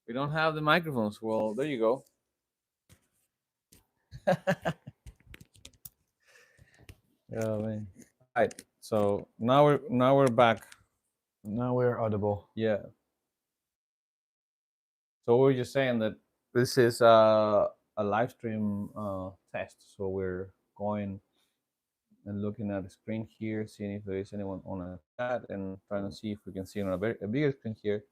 We don't have the microphones. Well, there you go. Oh man. All right. So now we're back. Now we're audible. Yeah. So we were just saying that this is a live stream test. So we're going and looking at the screen here, seeing if there is anyone on a chat, and trying to see if we can see on a bigger screen here.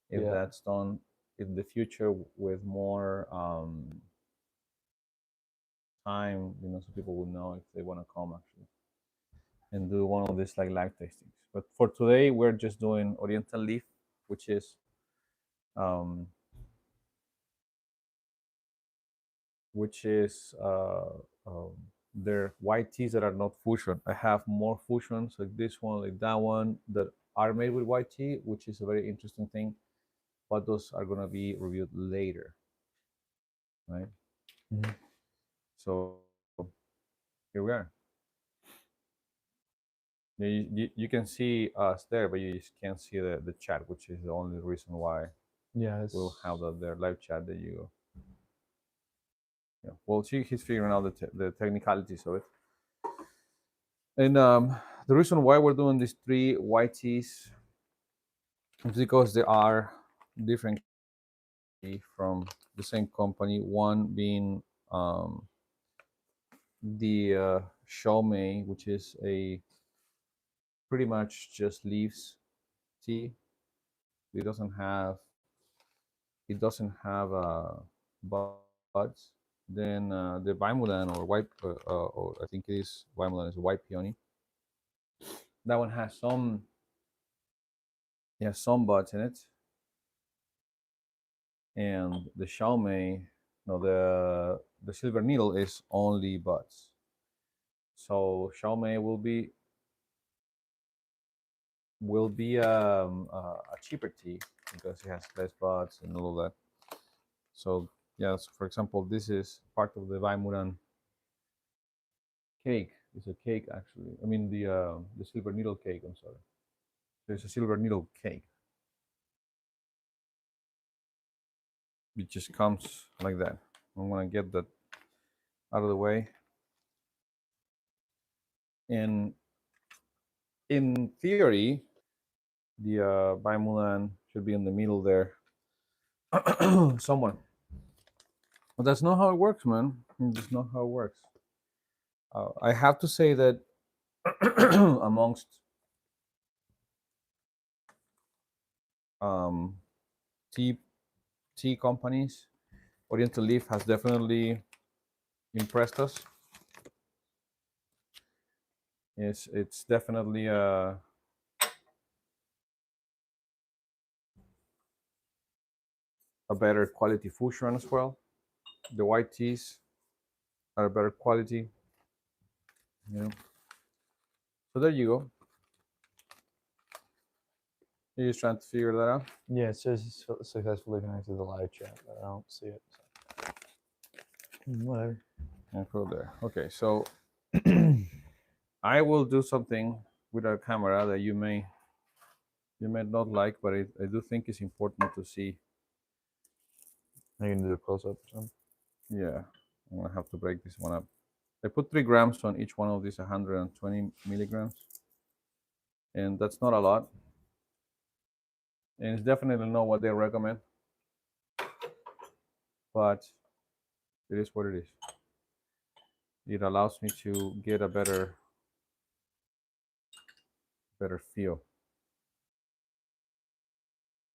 If Yeah. that's done in the future with more time, so people will know if they want to come actually and do one of these like live tastings. But for today, we're just doing Oriental Leaf, which is um, which is they're white teas that are not fusion. I have more fusions like this one, like that one, that are made with white tea, which is a very interesting thing. But those are gonna be reviewed later, right? Mhm. So here we are. You can see us there, but you just can't see the chat, which is the only reason why Yeah. we'll have the live chat that you. Yeah. Well, he's figuring out the technicalities of it, and the reason why we're doing these three white teas is because there are different from the same company. One being the Xiaomei, which is a pretty much just leaves tea. It doesn't have buds. Then the Vaimulan or white, or I think it is Vaimulan is white peony. That one has some buds in it, and the Xiaomei, no, the Silver Needle is only buds. So Xiaomei will be a cheaper tea because it has less buds and all of that. So yeah, so for example, this is part of the Vaimuran cake. It's a cake actually. I mean the silver needle cake. I'm sorry. There's a silver needle cake. It just comes like that. I'm gonna get that out of the way. And in theory, the Vaimulan should be in the middle there, somewhere. But that's not how it works, man. That's not how it works. I have to say that amongst um, tea tea companies, Oriental Leaf has definitely impressed us. It's definitely a better quality fusion as well. The white teas are a better quality, you know. So there you go. You're just trying to figure that out. Yeah. It says successfully connected to the live chat, but I don't see it. So. Whatever. And put there. Okay, so I will do something with a camera that you may not like, but I do think it's important to see. Are you gonna do a close up or something? Yeah, I'm gonna have to break this one up. I put 3 grams on each one of these 120 milligrams, and that's not a lot. And it's definitely not what they recommend, but it is what it is. It allows me to get a better feel.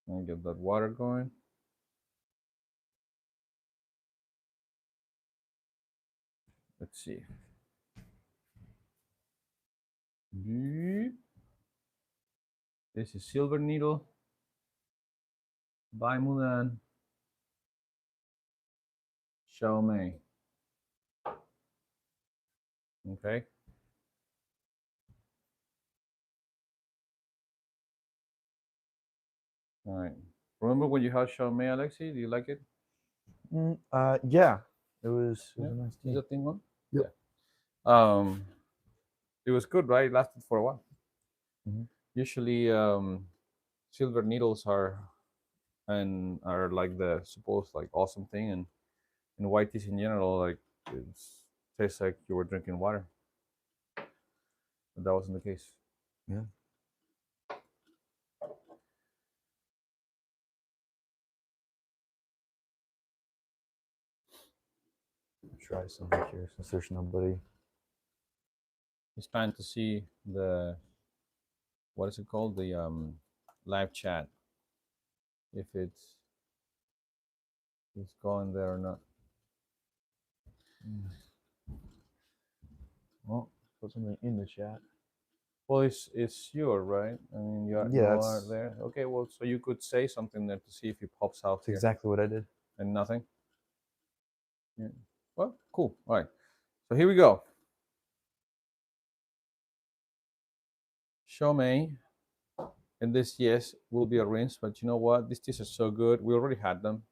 And get that water going. Let's see. This is Silver Needle by Mulan Xiaomei. Okay. All right. Remember when you had Xiaomei, Alexi? Do you like it? Yeah. It was Yeah. a nice Is tea. that thing on? Yep. Yeah. It was good, right? It lasted for a while. Mhm. Usually, silver needles are and are like the supposed like awesome thing, and white teas in general like it tastes like you were drinking water. But that wasn't the case. Yeah. Try something here since there's nobody. He's trying to see the what is it called, the live chat, if it's going there or not. Well, put something in the chat. Well, it's your right. I mean, you Yeah, are there. Okay, well, so you could say something there to see if it pops out That's here. exactly what I did. And nothing. Yeah. Well, cool. All right. So here we go. Xiaomei. And this, yes, will be a rinse, but you know what? These teas are so good. We already had them.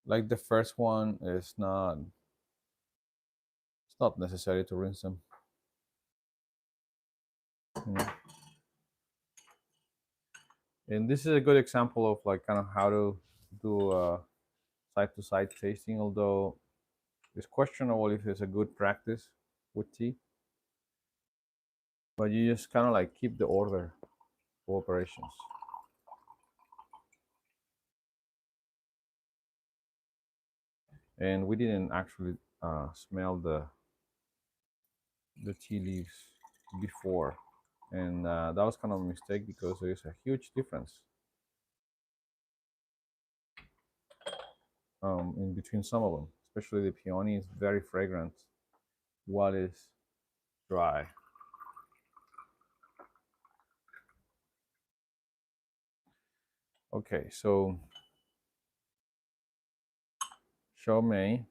Like the first one is not. It's not necessary to rinse them. You know? And this is a good example of like kind of how to do side-to-side tasting, although it's questionable if it's a good practice with tea. But you just kind of like keep the order of operations. And we didn't actually smell the tea leaves before, and that was kind of a mistake because there is a huge difference in between some of them. Especially the peony is very fragrant while it's dry. Okay, so Xiaomei,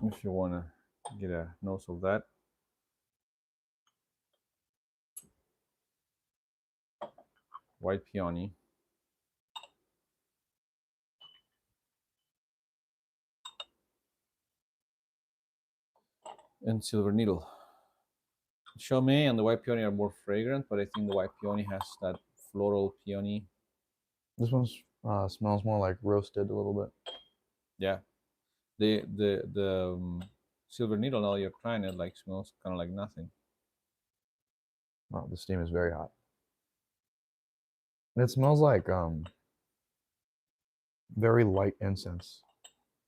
if you want to get a nose of that. White peony. And silver needle. Xiaomei and the white peony are more fragrant, but I think the white peony has that floral peony. This one smells more like roasted a little bit. Yeah, the silver needle, now you're trying it, like smells kind of like nothing. Wow, the steam is very hot. And it smells like very light incense,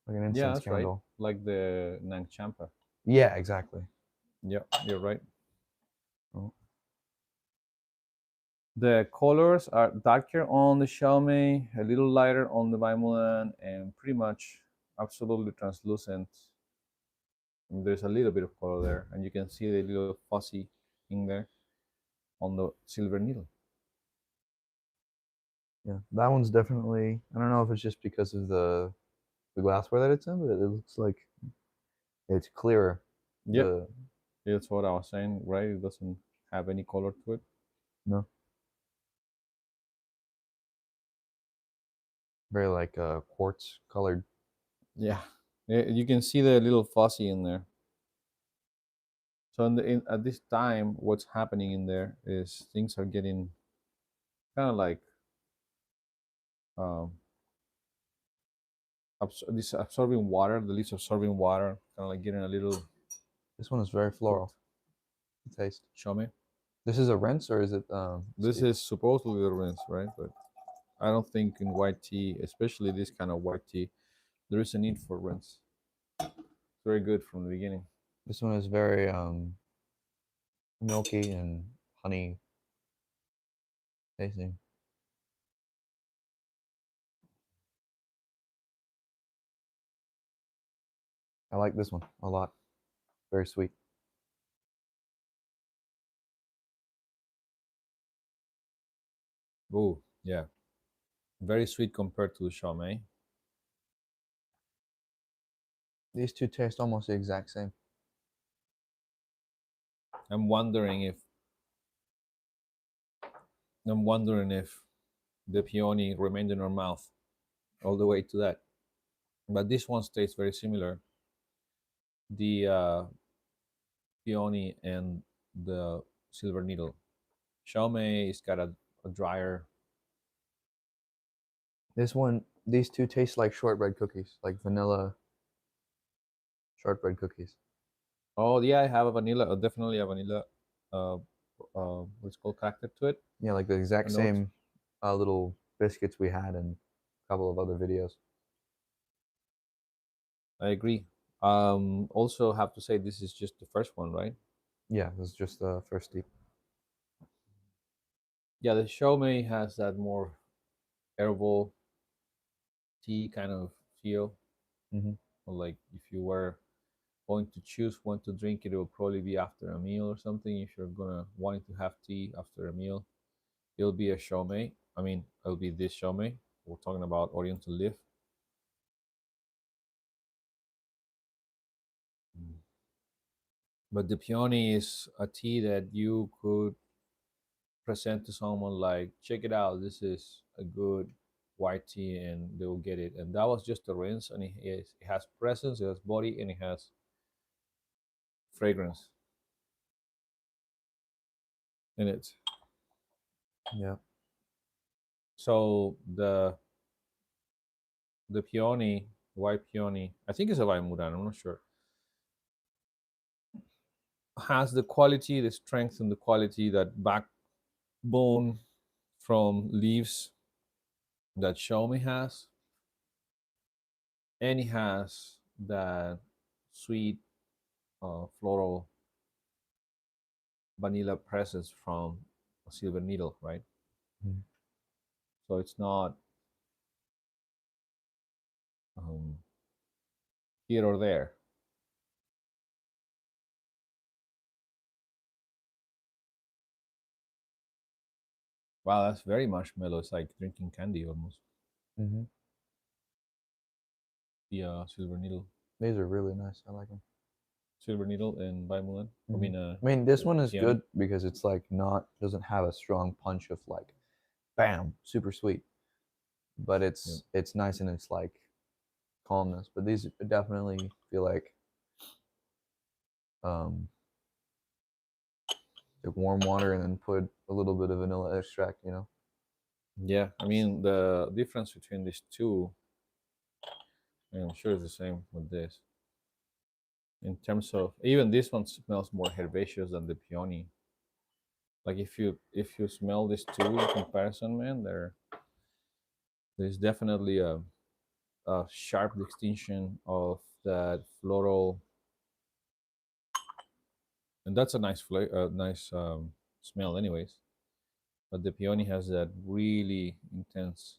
like an Yeah, incense that's right. candle. Like the Nang Champa. Yeah, exactly. Yeah, you're right. Oh. The colors are darker on the Xiaomei, a little lighter on the Vimolan, and pretty much absolutely translucent. And there's a little bit of color there, and you can see the little fuzzy in there on the silver needle. Yeah, that one's definitely. I don't know if it's just because of the glassware that it's in, but it looks like it's clearer. Yeah, that's what I was saying, right? It doesn't have any color to it. No. Very like quartz colored. Yeah, you can see the little fuzzy in there. So at this time, what's happening in there is things are getting kind of like um, this absorbing water, the leaves absorbing water, kind of like getting a little. This one is very floral. Taste. Show me. This is a rinse or is it? This is supposedly the rinse, right? But I don't think in white tea, especially this kind of white tea, there is a need for rinse. It's very good from the beginning. This one is very milky and honey tasting. I like this one a lot. Very sweet. Oh, yeah. Very sweet compared to the Xiaomei. These two taste almost the exact same. I'm wondering if the peony remained in our mouth all the way to that. But this one tastes very similar. The peony and the silver needle. Xiaomei is got a drier These two taste like shortbread cookies, like vanilla shortbread cookies. Oh yeah, I have a vanilla, definitely a vanilla, uh, what's called character to it. Yeah, like the exact A note. same little biscuits we had in a couple of other videos. I agree. Also have to say this is just the first one, right? Yeah, this is just the first steep. Yeah, the Xiaomi has that more herbal tea kind of feel. Mm-hmm. Like if you were going to choose when to drink it, it will probably be after a meal or something. If you're gonna wanting to have tea after a meal, it'll be a Xiaomi. I mean, it'll be this Xiaomi. We're talking about Oriental Leaf. Mm. But the peony is a tea that you could present to someone like, check it out, this is a good white tea, and they will get it. And that was just a rinse, and it has presence, it has body, and it has fragrance in it. Yeah. So the peony, white peony, I think it's a Vaimuran, I'm not sure, has the quality, the strength, and the quality, that backbone from leaves that Xiaomi has, and it has that sweet floral vanilla presence from a silver needle, right? Mm. So it's not um, here or there. Wow, that's very marshmallow. It's like drinking candy almost. Mm-hmm. The silver needle, These are really nice. I like them. silver needle, and by Mulan. I Mm-hmm. mean, I mean, this the one is peony. good because it's like not doesn't have a strong punch of like, bam, super sweet, but Yeah. it's nice and it's like calmness. But these definitely feel um like warm water and then put a little bit of vanilla extract. You know. Yeah, I mean the difference between these two, and I'm sure it's the same with this. In terms of, even this one smells more herbaceous than the peony. Like if you smell these two in comparison, man, there's definitely a sharp distinction of that floral, and that's a nice nice smell, anyways. But the peony has that really intense,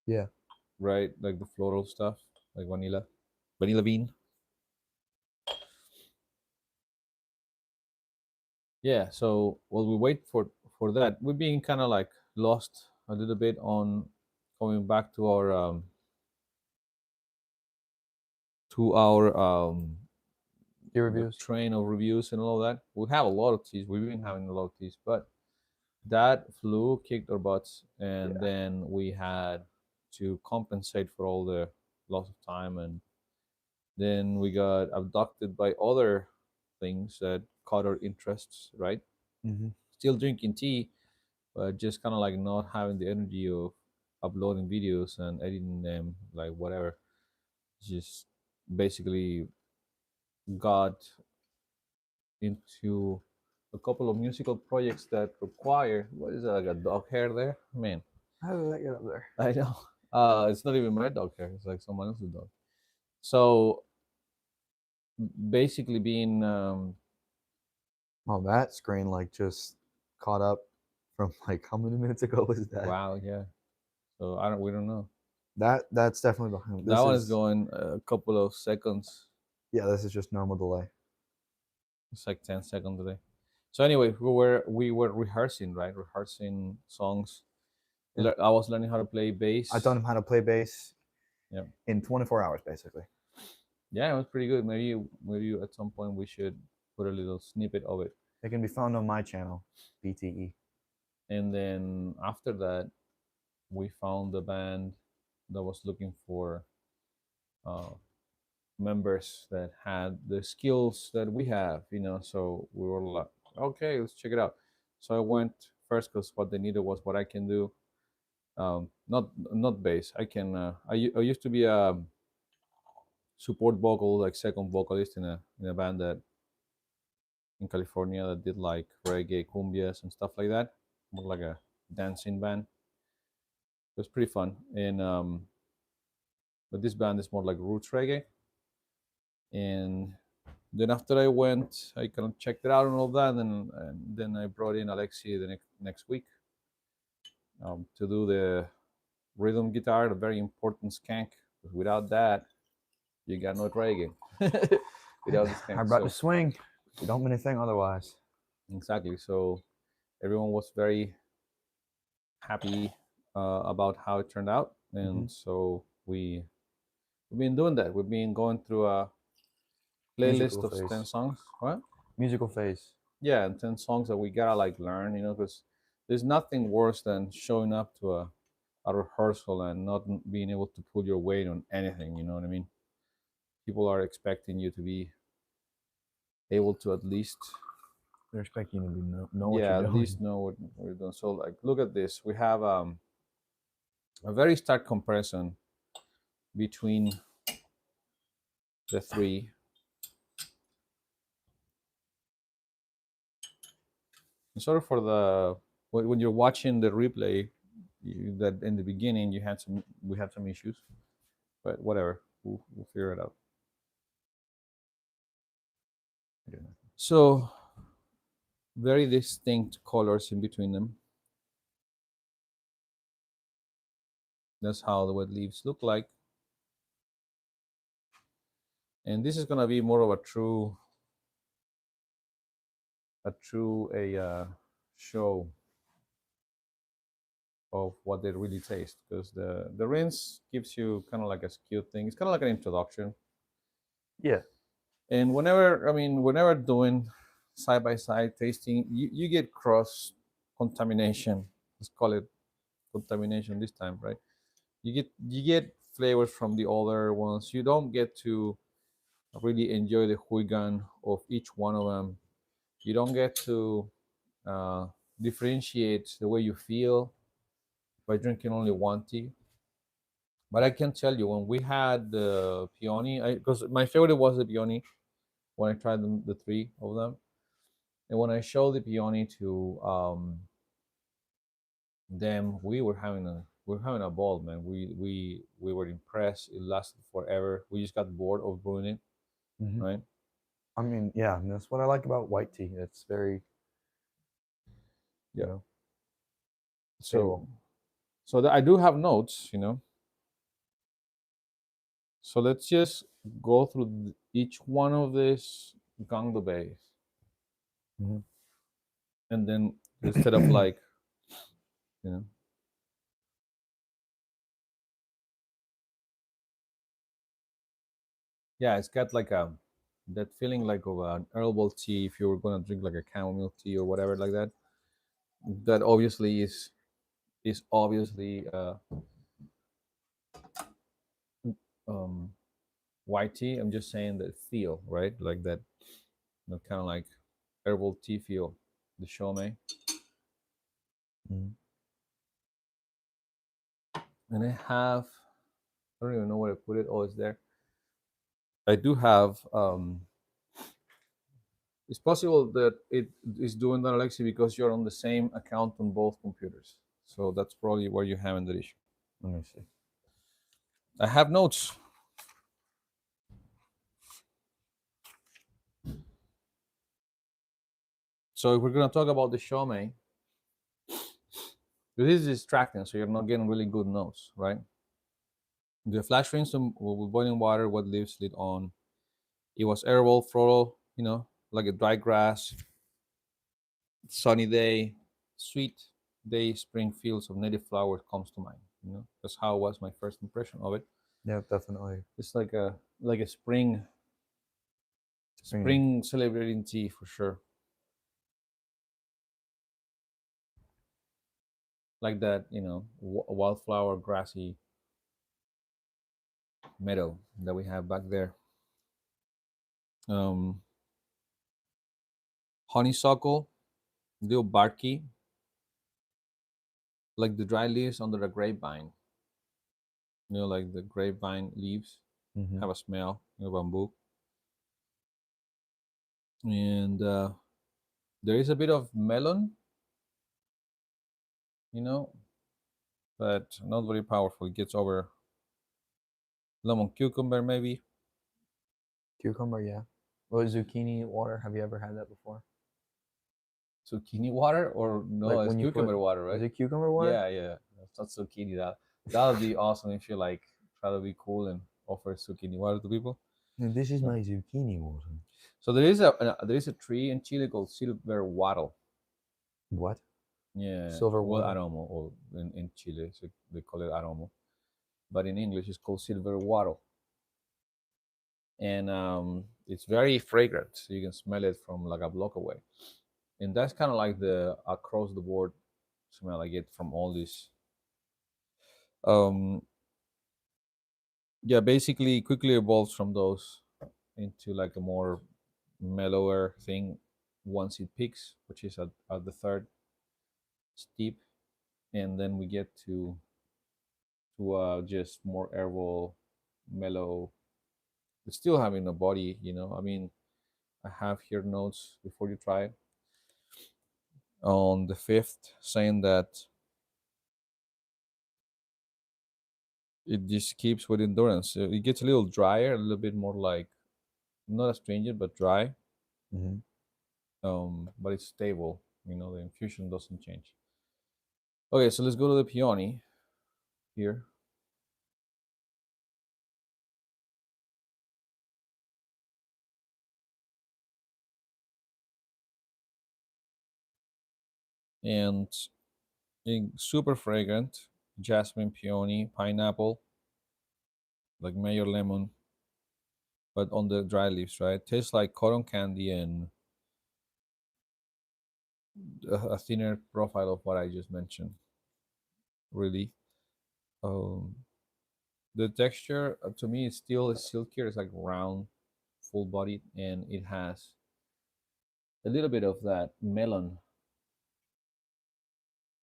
Yeah. right? Like the floral stuff, like vanilla bean. Yeah. So while we wait for that, we're being kind of like lost a little bit on coming back to our Your the reviews. train of reviews and all that. We have a lot of teas. We've been having a lot of teas, but that flu kicked our butts, and Yeah. then we had to compensate for all the loss of time, and then we got abducted by other things that caught our interests, right? Mm-hmm. Still drinking tea, but just kind of like not having the energy of uploading videos and editing them, like whatever. Just basically got into a couple of musical projects that require, what is that, like a dog hair there, man? How did that get up there? I know. It's not even my dog hair, it's like someone else's dog. So basically being Oh, that screen like just caught up from like how many minutes ago was that? wow, yeah. So we don't know. That's definitely behind. That This one is is going a couple of seconds. yeah, this is just normal delay. It's like 10 seconds today. So anyway, we were rehearsing, right? Rehearsing songs. Yeah. I was learning how to play bass. I taught him how to play bass Yeah. in 24 hours basically. Yeah, it was pretty good. Maybe at some point we should put a little snippet of it. It can be found on my channel, BTE. And then after that, we found the band that was looking for uh, members that had the skills that we have, So we were like, okay, let's check it out. So I went first because what they needed was what I can do. Not bass. I can. I used to be a support vocal, like second vocalist in a band that in California that did like reggae, cumbias, and stuff like that. More like a dancing band. It was pretty fun. And but this band is more like roots reggae. And then after I went, I kind of checked it out and all that, and then I brought in Alexi the next week to do the rhythm guitar, the very important skank. Without that, you got no reggae. Without the I skank, brought so the swing. You don't mean anything otherwise. exactly. So everyone was very happy about how it turned out, and so we've been doing that. We've been going through a playlist Musical of 10 phase. songs. What? Musical phase. Yeah, and 10 songs that we gotta like learn, because there's nothing worse than showing up to a rehearsal and not being able to put your weight on anything. You know what I mean? People are expecting you to be able to at least, They're expecting you to be know what yeah, you're at doing. least know what you're doing. So like, look at this. We have a very stark comparison between the three. Sort of for the when you're watching the replay, that in the beginning we had some issues, but whatever, we'll figure it out. So very distinct colors in between them. That's how the wet leaves look like. And this is gonna be more of a true show of what they really taste, because the rinse gives you kind of like a skewed thing. It's kind of like an introduction. Yeah. And whenever doing side by side tasting, you get cross contamination. Let's call it contamination this time, right? You get flavors from the other ones. You don't get to really enjoy the hooligan of each one of them. You don't get to uh, differentiate the way you feel by drinking only one tea. But I can tell you, when we had the peony, because my favorite was the peony when I tried the three of them, and when I showed the peony to them, we were having a ball, man. We were impressed. It lasted forever. We just got bored of brewing it, Mm-hmm. right? I mean, yeah, and that's what I like about white tea. It's very, Yeah. you know, So, stable. I do have notes. So let's just go through each one of these Gangdo Bays, Mhm. and then instead of like, you know, yeah, it's got like that feeling like of an herbal tea. If you were gonna drink like a chamomile tea or whatever like that, that obviously is obviously um, white tea. I'm just saying that feel, right? Like that, kind of like herbal tea feel, the Shomei. Mhm. And I don't even know where I put it. Oh, it's there. I do have. It's possible that it is doing that, Alexi, because you're on the same account on both computers. So that's probably where you're having that issue. Let me see. I have notes. So if we're gonna talk about the Shomei, this is distracting, so you're not getting really good notes, right? The flash rinse with boiling water, what leaves lit on. It was herbal, floral, like a dry grass, sunny day, sweet day, spring fields of native flowers comes to mind. That's how was my first impression of it. Yeah, definitely. It's like a spring celebrating tea for sure. Like that, wildflower grassy meadow that we have back there. Um, Honeysuckle, little barky, like the dry leaves under a grapevine. You know, like the grapevine leaves Mm-hmm. have a smell, bamboo. And there is a bit of melon, you know, but not very powerful. It gets over lemon cucumber, maybe. Cucumber, yeah. Well, zucchini water. Have you ever had that before? Zucchini water, or Like no, it's when you put, cucumber water, is right? it cucumber water? Yeah, yeah. That's not zucchini. That would be awesome if you like try to be cool and offer zucchini water to people. And this is Yeah. my zucchini water. So there is a tree in Chile called silver wattle. What? Yeah, Silver well, water. aromo, or in Chile, so they call it aromo, but in English it's called silver wattle, and it's very fragrant. So you can smell it from like a block away, and that's kind of like the across the board smell I get from all this. Um, yeah, basically quickly evolves from those into like a more mellower thing once it peaks, which is at the third steep, and then we get to just more herbal, mellow. But still having a body, I mean, I have here notes before you try on the fifth saying that it just keeps with endurance. It gets a little drier, a little bit more like not astringent but dry, Mm-hmm. but it's stable. The infusion doesn't change. Okay, so let's go to the peony here. And super fragrant, jasmine, peony, pineapple, like mayor lemon, but on the dry leaves, right? Tastes like cotton candy and a thinner profile of what I just mentioned. Really, um, the texture to me is still silkier. It's like round, full bodied, and it has a little bit of that melon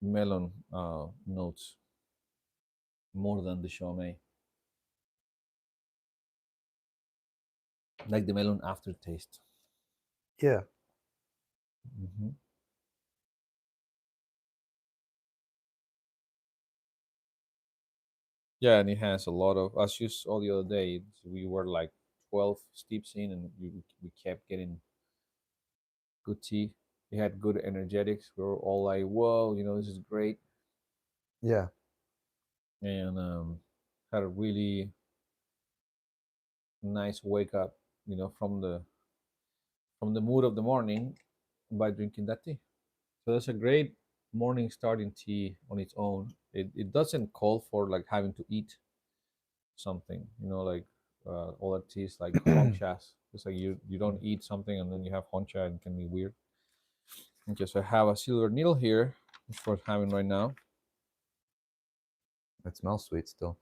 notes more than the Chaumet, like the melon aftertaste. Yeah. Hmm. Yeah, and it has a lot of, as you saw the other day, we were like 12 steeps in, and we kept getting good tea. It had good energetics. We were all like, whoa, this is great. Yeah. And had a really nice wake up, from the mood of the morning by drinking that tea. So that's a great morning starting tea on its own. It doesn't call for like having to eat something, like all that teas like honchas. It's like you don't eat something and then you have honcha and it can be weird. Okay, so I have a silver needle here. That's what I'm having right now. It smells sweet still.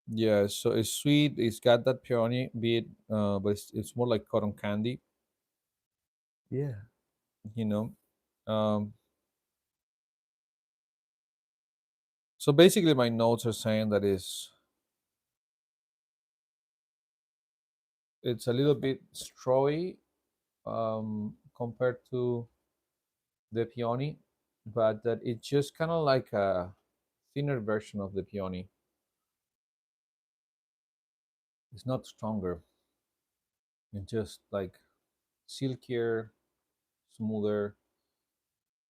Yeah, so it's sweet. It's got that peony bit, but it's more like cotton candy, Yeah. you know. Um, so basically, my notes are saying that it's a little bit strawy compared to the peony, but that it's just kind of like a thinner version of the peony. It's not stronger. It's just like silkier, smoother,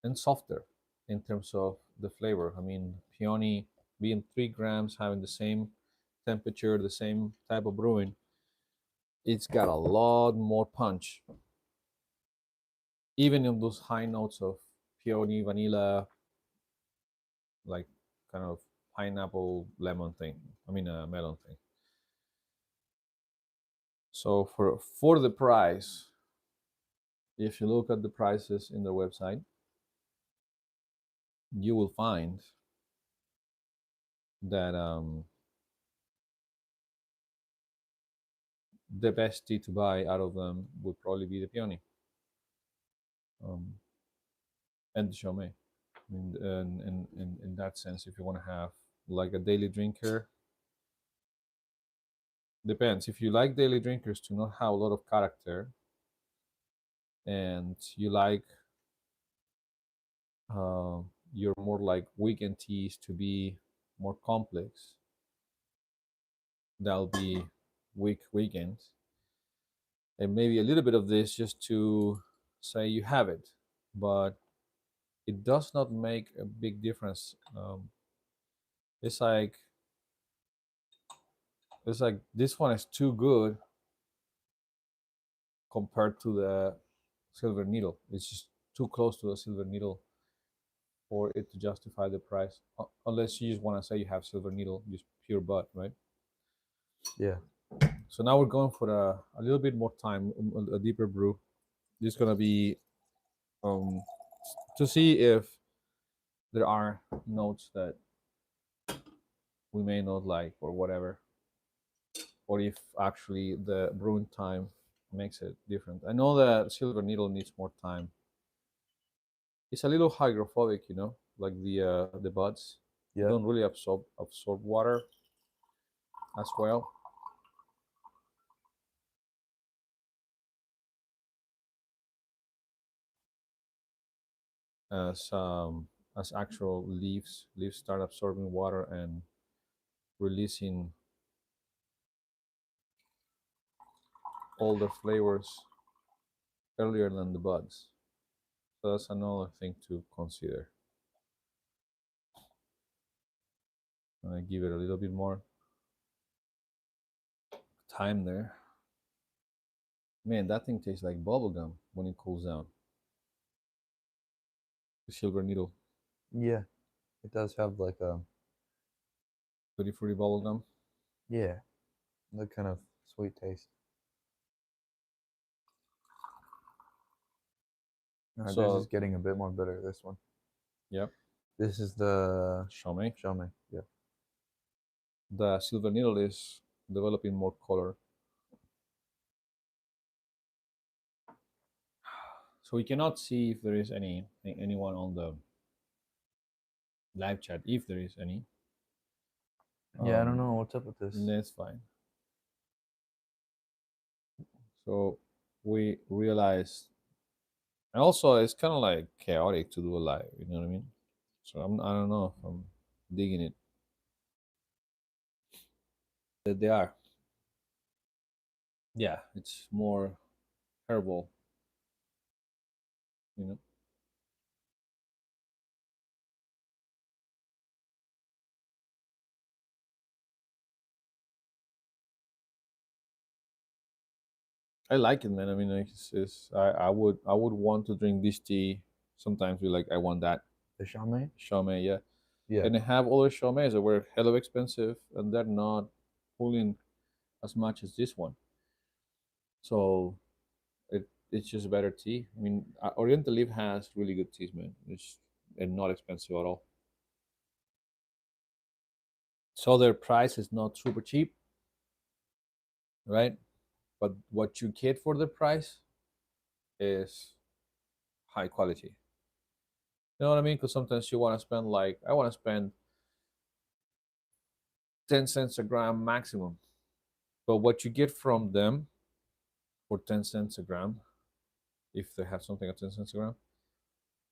and softer in terms of the flavor. I mean, peony being 3 grams, having the same temperature, the same type of brewing, it's got a lot more punch, even in those high notes of peony, vanilla, like kind of pineapple lemon thing. I mean, a melon thing. So for the price, if you look at the prices in their website, you will find that the best tea to buy out of them would probably be the peony, um, and the Chaumet. In that sense, if you want to have like a daily drinker, depends. If you like daily drinkers to not have a lot of character, and you like uh, you're more like weekend teas to be more complex, that'll be weekends, and maybe a little bit of this just to say you have it, but it does not make a big difference. It's like this one is too good compared to the Silver Needle. It's just too close to the Silver Needle for it to justify the price. Unless you just want to say you have Silver Needle, just pure Bud, right? Yeah. So now we're going for a little bit more time, a deeper brew. This is gonna be um, to see if there are notes that we may not like or whatever, or if actually the brewing time makes it different. I know that Silver Needle needs more time. It's a little hydrophobic, like the buds. They Yeah. don't really absorb water as well. as actual leaves start absorbing water and releasing all the flavors earlier than the buds. So that's another thing to consider. I give it a little bit more time there. Man, that thing tastes like bubblegum when it cools down. The Silver Needle, Yeah. It does have like a tutti frutti bubblegum. yeah, that kind of sweet taste. This So is getting a bit more bitter. This one. yep, This is the Xiaomei. Xiaomei. Yeah. The Silver Needle is developing more color. So we cannot see if there is anyone on the live chat, if there is any. Yeah, I don't know what's up with this. That's fine. So we realized, and also it's kind of like chaotic to do a live. You know what I mean? So I don't know if I'm digging it. That they are. Yeah, it's more herbal. You know. I like it, man. I mean, like, I would want to drink this tea. Sometimes we like I want that The Xiaomei. Chaumet, yeah. Yeah. And I have other Chaumets that were hella expensive, and they're not pulling as much as this one. So it's just better tea. I mean, Oriental Leaf has really good teas, man. It's and not expensive at all. So their price is not super cheap, right? But what you get for the price is high quality. You know what I mean? Because sometimes you want to spend like I want to spend 10 cents a gram maximum, but what you get from them for 10 cents a gram, if they have something at 10 cents a gram,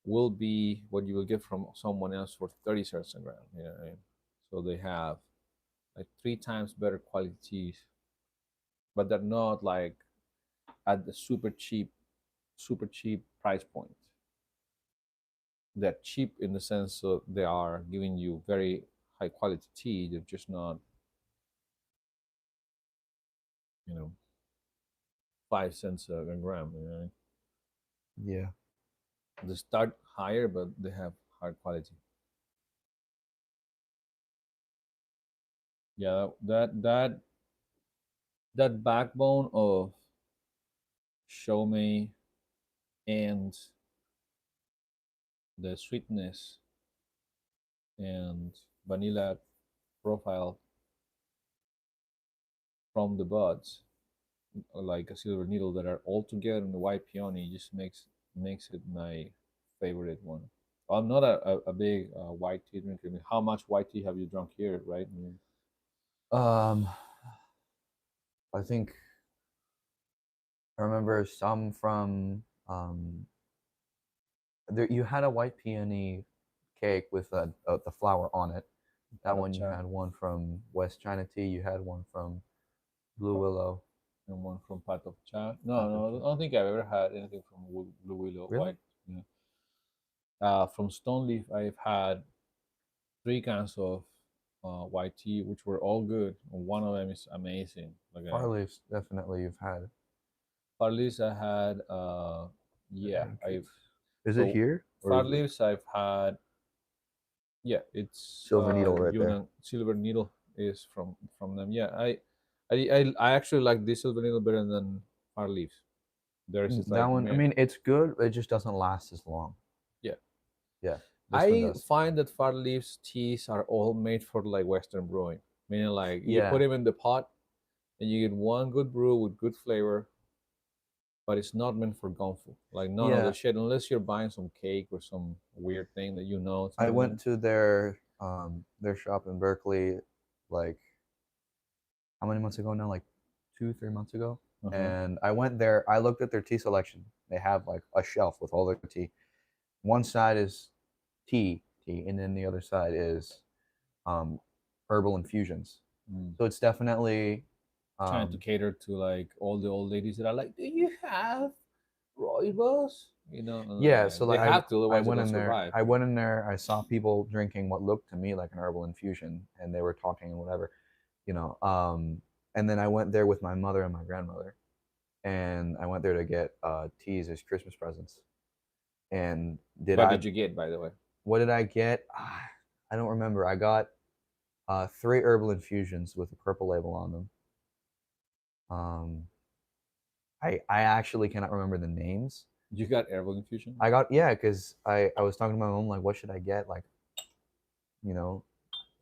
will be what you will get from someone else for 30 cents a gram. You know what I mean? So they have like 3 times better qualities, but they're not like at the super cheap price point. They're cheap in the sense that they are giving you very high quality tea. They're just not, you know, 5 cents a gram. You know, Yeah. they start higher, but they have high quality. Yeah, that backbone of show me and the sweetness and vanilla profile from the buds, like a Silver Needle, that are all together in the white peony, just makes it my favorite one. I'm not a big white tea drinker. I mean, how much white tea have you drunk here, right? I mean, Um, I think I remember some from there. You had a white peony cake with the flour on it. That pot of one you chai had one from West China Tea. You had one from Blue Willow. and one from pot of chai. No, Path of no, I China. don't think I've ever had anything from Blue Willow Really? white. You know. From Stone Leaf, I've had 3 cans of white tea, which were all good. One of them is amazing. Like Far Leaves, definitely you've had. Far Leaves, I had. I Yeah, think I've it's. Is it so here or Far is it Leaves, I've had. Yeah, it's Silver Needle right there? Yunnan Silver Needle is from them. Yeah, I actually like this Silver Needle better than Far Leaves. Theirs is That like one. I mean, it's good. It just doesn't last as long. yeah. Yeah, this one I does. find that Far Leaves teas are all made for like Western brewing, meaning like you put Yeah, them in the pot and you get one good brew with good flavor, but it's not meant for Gonfu. Like none of the yeah. shit, unless you're buying some cake or some weird thing that you know it's I better went than. to their shop in Berkeley, like how many months ago now? Like 2, 3 months ago. Uh huh. And I went there. I looked at their tea selection. They have like a shelf with all their tea. One side is tea, and then the other side is um, herbal infusions. Mm. So it's definitely Trying to um, cater to like all the old ladies that are like, "Do you have rooibos?" yeah. So They like have to, I otherwise they went don't in there. survive. I went in there. I saw people drinking what looked to me like an herbal infusion, and they were talking and whatever, you know. And then I went there with my mother and my grandmother, and I went there to get teas as Christmas presents. And did What I? did you get, by the way? What did I get? I don't remember. I got 3 herbal infusions with a purple label on them. Um, I actually cannot remember the names. You got herbal infusion? I got yeah, because I was talking to my mom like, what should I get? Like, you know,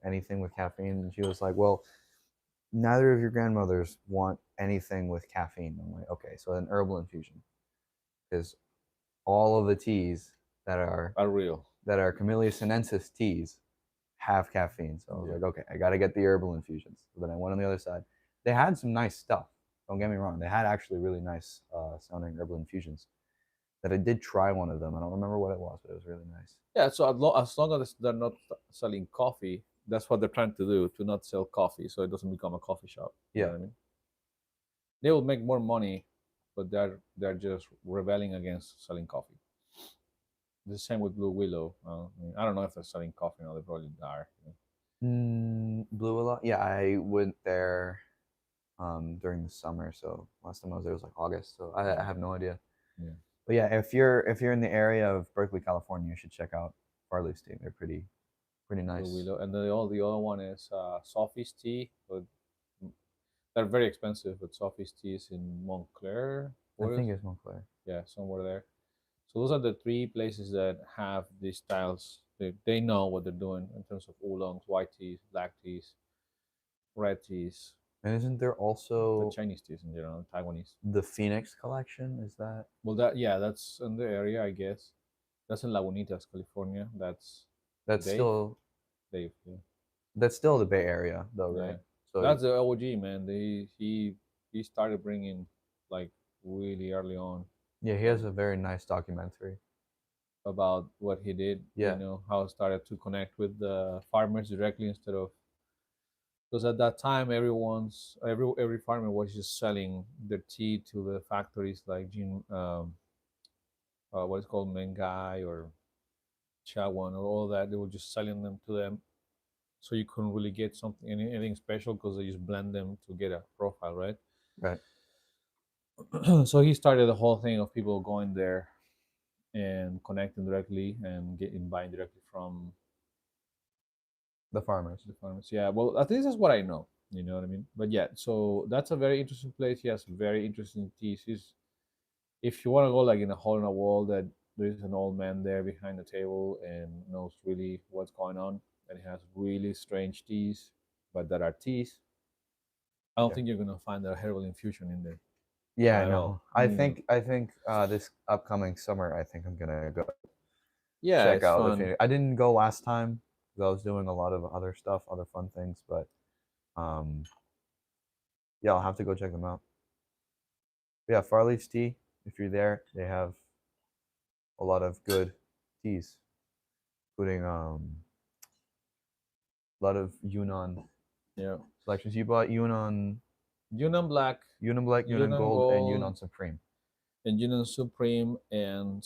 anything with caffeine, and she was like, well, neither of your grandmothers want anything with caffeine. I'm like, okay, so an herbal infusion, because all of the teas that are Are real. Camellia sinensis teas have caffeine. So I was Yeah. like, okay, I got to get the herbal infusions. So then I went on the other side. They had some nice stuff. Don't get me wrong. They had actually really nice sounding herbal infusions. That I did try one of them. I don't remember what it was, but it was really nice. Yeah, so as long as they're not selling coffee, that's what they're trying to do, to not sell coffee so it doesn't become a coffee shop. You know Yeah. what I mean? They will make more money, but they're just rebelling against selling coffee. The same with Blue Willow. I mean, I don't know if they're selling coffee now. They probably are. Blue a lot. Yeah, I went there during the summer. So last time I was there was like August. So I Yeah, have no idea. yeah. But yeah, if you're in the area of Berkeley, California, you should check out Farley's tea. They're pretty Blue nice. Willow, and the other one is Sophie's tea, but they're very expensive. But Sophie's tea is in Montclair. I What is? think it's Montclair. Yeah, somewhere there. So those are the 3 places that have these styles. They know what they're doing in terms of oolongs, white teas, black teas, red teas, And isn't there the also Chinese teas in general, Taiwanese. the Phoenix collection? Is that Well, that yeah, that's in the area, I guess. That's in Lagunitas, California. That's that's Dave. still Dave, yeah, that's still the Bay Area though, yeah. right? So That's the OG man. He started bringing like really early on yeah, he has um, a very nice documentary. about what he did. Yeah, How it started to connect with the farmers directly instead of, because at that time every farmer was just selling their tea to the factories like what is called Mengai or Chawan or all that. They were just selling them to them, so you couldn't really get anything special because they just blend them to get a profile, right? right. So he started the whole thing of people going there and connecting directly and getting buying directly from The farmers. the farmers. Yeah, well, at least that's what I know. You know what I mean? But yeah, so that's a very interesting place. He has very interesting teas. If you want to go like in a hole in a wall that there's an old man there behind the table and knows really what's going on, and he has really strange teas, but that are teas. I don't Yeah. think you're gonna find a herbal infusion in there Yeah, at all. no. I think this upcoming summer, I think I'm gonna go Yeah, check it's out the fun. Phoenix. I didn't go last time because I was doing a lot of other stuff, other fun things, but yeah, I'll have to go check them out. But yeah, Far Leaf's Tea. If you're there, they have a lot of good teas, including a lot of Yunnan Yeah, selections. You bought Yunnan, Yunnan Black, Yunnan Black, Yunnan Yunnan Gold, and Gold, Yunnan Supreme. and Yunnan Supreme, and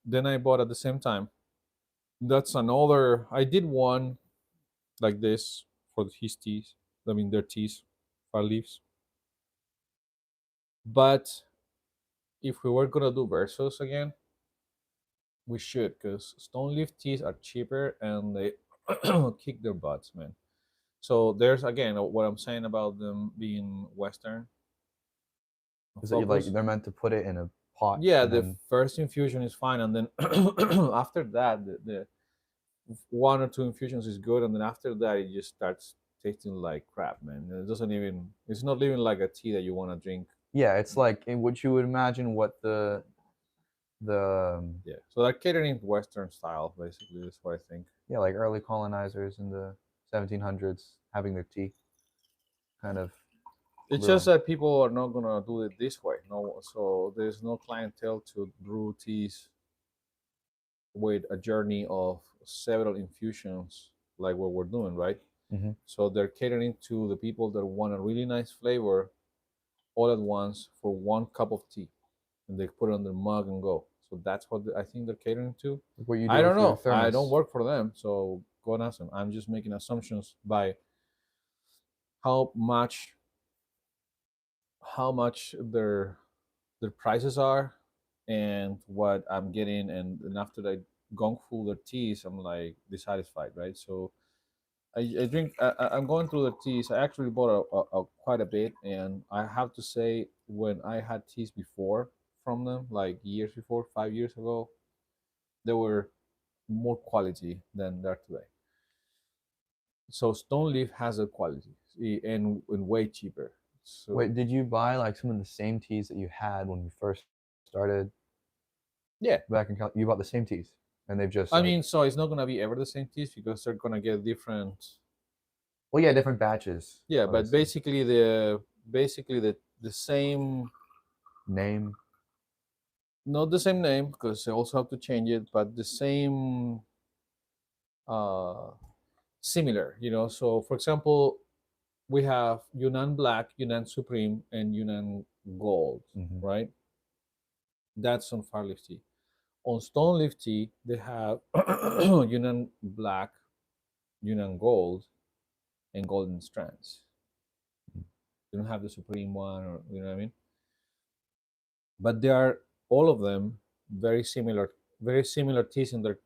then I bought at the same time. That's another. I did one like this for his teas. I mean, their teas, Far Leaves. But if we were gonna do versus again, we should, because Stone Leaf teas are cheaper and they kick their butts, man. So there's again what I'm saying about them being Western Is that you like focus. they're meant to put it in a pot Yeah, and the then first infusion is fine, and then after that, the one or two infusions is good, and then after that, it just starts tasting like crap, man. It doesn't even. It's not even like a tea that you want to drink. yeah, it's like in what you would imagine what the Yeah, so they're catering to Western style, basically. That's what I think. yeah, like early colonizers in the 1700s having their tea kind of It's just brewing. that people are not gonna do it this way. No, so there's no clientele to brew teas with a journey of several infusions like what we're doing, right? Hmm. So they're catering to the people that want a really nice flavor all at once for one cup of tea, and they put it on their mug and go. So that's what I think they're catering to. What you I do don't with your know. I don't thermos. work for them, so go and ask them. I'm just making assumptions by how much their prices are and what I'm getting, and after I gone through their teas, I'm like dissatisfied, right? So I drink. I'm going through the teas. I actually bought a quite a bit, and I have to say, when I had teas before from them, like years before, 5 years ago, they were more quality than they are today. So Stone Leaf has a quality and way cheaper. Wait, So did you buy like some of the same teas that you had when you first started yeah, back in you bought the same teas and they've just I like mean, so it's not gonna be ever the same teas because they're gonna get different. well yeah, different batches, Yeah, but obviously. basically the same, Name. not the same name because they also have to change it, but the same uh similar, so for example, we have Yunnan Black, Yunnan Supreme, and Yunnan Gold, Hmm. right? That's on Far Leaf Tea. On Stone Leaf Tea, they have Yunnan Black, Yunnan Gold, and Golden Strands. They don't have the Supreme one, or you know what I mean. But they are all of them very similar teas in their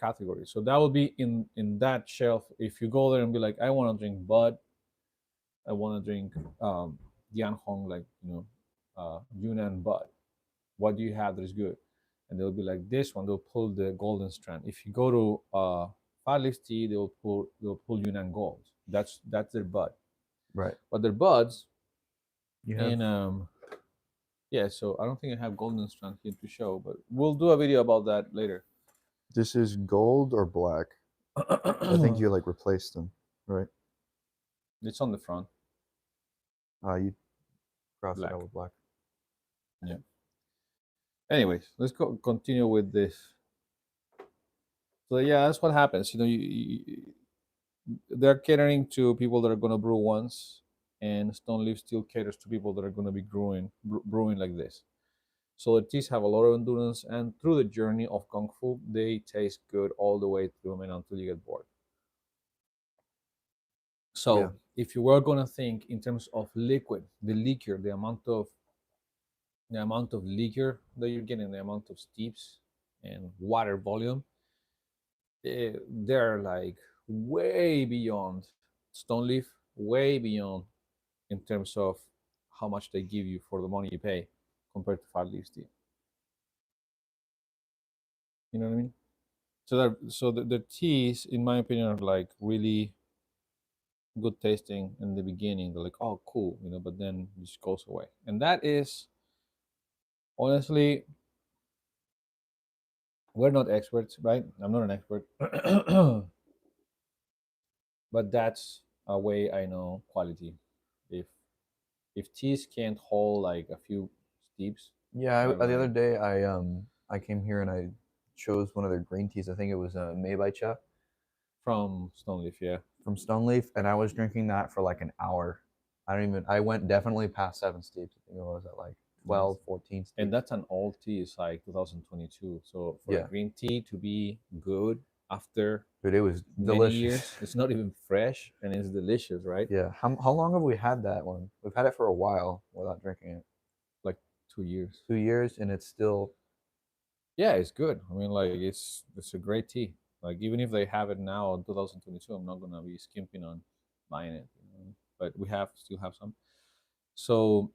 category. So that would be in that shelf. If you go there and be like, I want to drink Bud, I want to drink Dian Hong, like Yunnan Bud. What do you have that is good? And they'll be like this one. They'll pull the Golden Strand. If you go to Far Leaf Tea, they'll pull Yunnan Gold. That's their Bud. Right. But their buds You have and yeah. So I don't think I have Golden Strand here to show, but we'll do a video about that later. this is gold or black. I think you like replaced them, right? It's on the front, You crossed it black. out with black. Yeah. Anyways, let's continue with this. So yeah, that's what happens. They're catering to people that are gonna brew once, and Stone Leaf still caters to people that are gonna be brewing like this. So the teas have a lot of endurance, and through the journey of Kung Fu, they taste good all the way through, I mean, until you get bored. Yeah. So if you were gonna think in terms of liquid, the liquor, the amount of liquor that you're getting, the amount of steeps and water volume, they're like way beyond Stone Leaf, way beyond in terms of how much they give you for the money you pay compared to Far Leaf tea. You know what I mean? So the teas, in my opinion, are like really good tasting in the beginning. They're like, oh, cool, but then it just goes away. And that is honestly We're not experts, right? I'm not an expert, but that's a way I know quality. If teas can't hold like a few steeps, Yeah, they're the other like day I came here and I chose one of their green teas. I think it was Made by Chef from Stoneleaf, yeah. from Stoneleaf, and I was drinking that for like an hour. I went definitely past 7 steeps. I think it was at like Nice. 12, 14 And steeps. that's an old tea. It's like 2022. So for a Yeah, green tea to be good after dude, it was many delicious. years, it's not even fresh and it's delicious, right? Yeah, how long have we had that one? We've had it for a while without drinking it. Like 2 years. 2 years, and it's still Yeah, it's good. I mean, like it's a great tea. Like even if they have it now in 2022, I'm not gonna be skimping on buying it. But we have still have some. So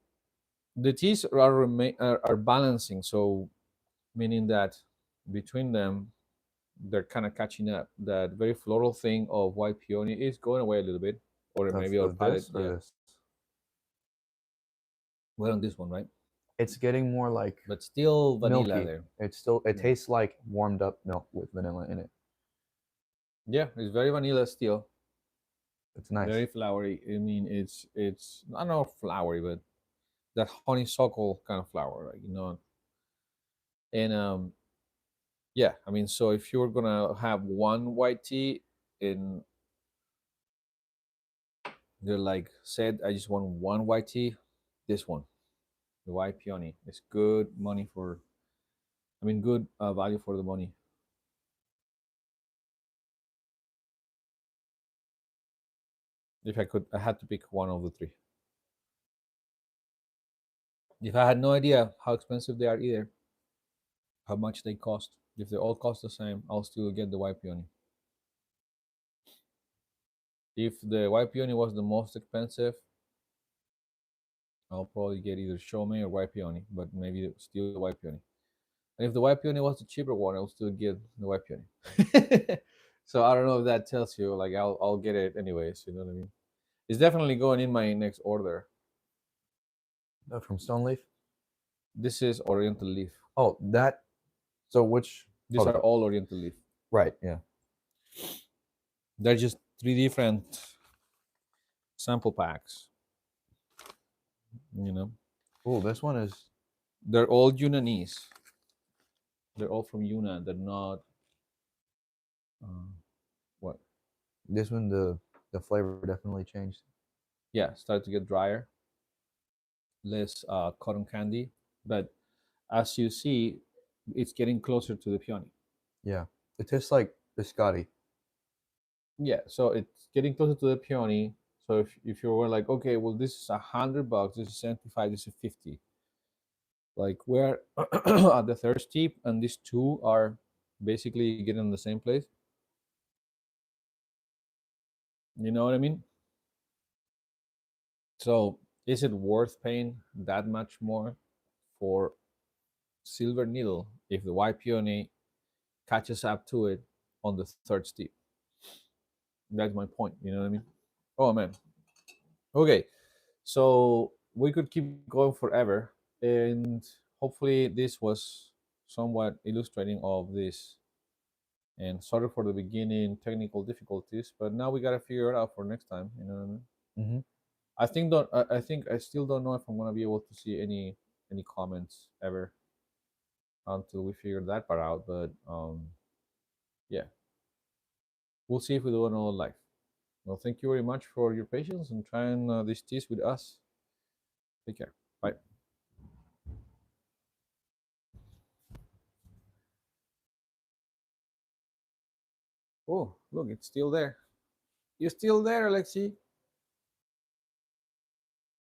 the teas are balancing. So meaning that between them, they're kind of catching up. That very floral thing of white peony is going away a little bit, or maybe our of palate. this or Yeah, this. we're on this one, right? It's getting more like But still vanilla milky. there. It Yeah, tastes like warmed up milk with vanilla in it. yeah, it's very vanilla still. It's nice. Very flowery. I mean, it's I don't know flowery, but that honeysuckle kind of flower, like And yeah, I mean, so if you're gonna have one white tea, and they're like said, I just want one white tea, this one, the white peony, it's good money for. I mean, good value for the money. If I could, I had to pick one of the three. If I had no idea how expensive they are either, how much they cost, if they all cost the same, I'll still get the white peony. If the white peony was the most expensive, I'll probably get either Shomi or white peony, but maybe still the white peony. And if the white peony was the cheaper one, I'll still get the white peony. So I don't know if that tells you, like I'll get it anyways. You know what I mean? It's definitely going in my next order. From Stoneleaf. This is Oriental Leaf. Oh, that. So which? These Oh, are all Oriental Leaf. right. Yeah. They're just three different sample packs. You know, Oh, this one is. they're all Yunanese. They're all from Yunnan. They're not. Uh, what? This one, the flavor definitely changed. Yeah, start to get drier, less cotton candy. But as you see, it's getting closer to the peony. Yeah. It tastes like biscotti. Yeah, so it's getting closer to the peony. So if you were like, okay, well, this is $100, this is 75, this is 50. Like we're at the third steep, and these two are basically getting in the same place. You know what I mean? So is it worth paying that much more for Silver Needle if the white peony catches up to it on the third steep? That's my point. You know what I mean? Oh man. Okay. So we could keep going forever, and hopefully this was somewhat illustrating of this. And sorry for the beginning technical difficulties, but now we gotta figure it out for next time. You know what I mean? Mm-hmm. I think I still don't know if I'm gonna be able to see any comments ever until we figure that part out. But yeah, we'll see if we do another live. Well, thank you very much for your patience and trying these teas with us. Take care. Bye. Oh, look, it's still there. You're still there, Alexi.